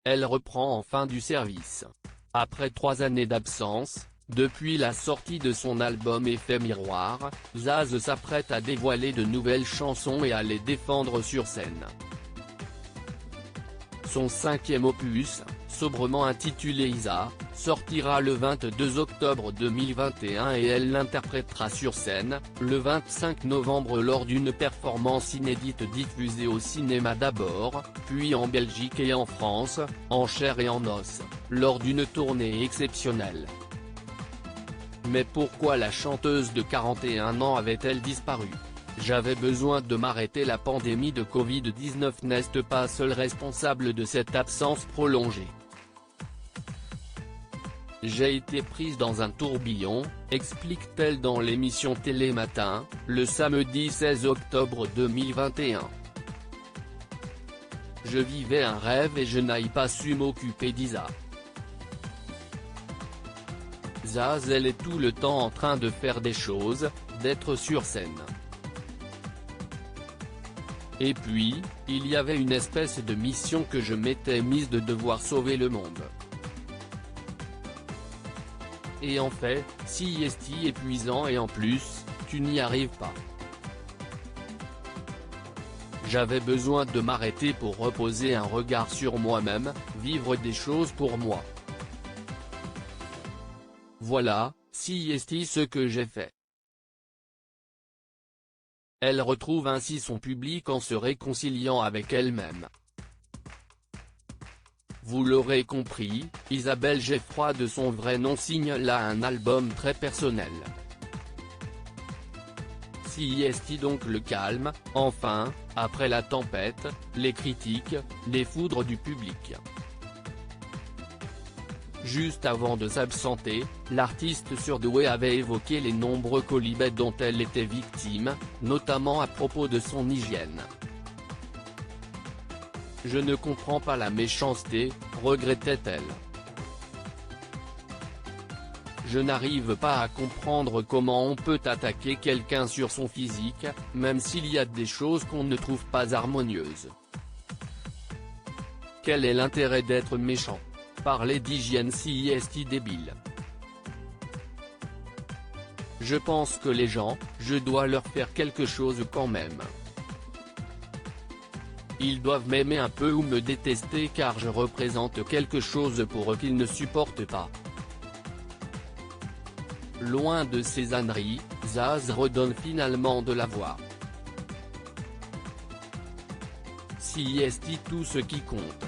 Elle reprend enfin du service. Après 3 années d'absence, depuis la sortie de son album Effet Miroir, Zaz s'apprête à dévoiler de nouvelles chansons et à les défendre sur scène. Son 5e opus, sobrement intitulé Isa, sortira le 22 octobre 2021 et elle l'interprétera sur scène, le 25 novembre lors d'une performance inédite diffusée au cinéma d'abord, puis en Belgique et en France, en chair et en os, lors d'une tournée exceptionnelle. Mais pourquoi la chanteuse de 41 ans avait-elle disparu ? J'avais besoin de m'arrêter. La pandémie de Covid-19 n'est pas seule responsable de cette absence prolongée. J'ai été prise dans un tourbillon, explique-t-elle dans l'émission Télématin, le samedi 16 octobre 2021. Je vivais un rêve et je n'ai pas su m'occuper d'Isa. Zaz, elle est tout le temps en train de faire des choses, d'être sur scène. Et puis, il y avait une espèce de mission que je m'étais mise de devoir sauver le monde. Et en fait, si est épuisant et en plus, tu n'y arrives pas. J'avais besoin de m'arrêter pour reposer un regard sur moi-même, vivre des choses pour moi. Voilà, si est ce que j'ai fait. Elle retrouve ainsi son public en se réconciliant avec elle-même. Vous l'aurez compris, Isabelle Geffroy de son vrai nom signe là un album très personnel. Si est donc le calme, enfin, après la tempête, les critiques, les foudres du public. Juste avant de s'absenter, l'artiste surdouée avait évoqué les nombreux colibets dont elle était victime, notamment à propos de son hygiène. Je ne comprends pas la méchanceté, regrettait-elle. Je n'arrive pas à comprendre comment on peut attaquer quelqu'un sur son physique, même s'il y a des choses qu'on ne trouve pas harmonieuses. Quel est l'intérêt d'être méchant ? Parler d'hygiène si est débile. Je pense que les gens, je dois leur faire quelque chose quand même. Ils doivent m'aimer un peu ou me détester car je représente quelque chose pour eux qu'ils ne supportent pas. Loin de ces âneries, Zaz redonne finalement de la voix. Si est tout ce qui compte.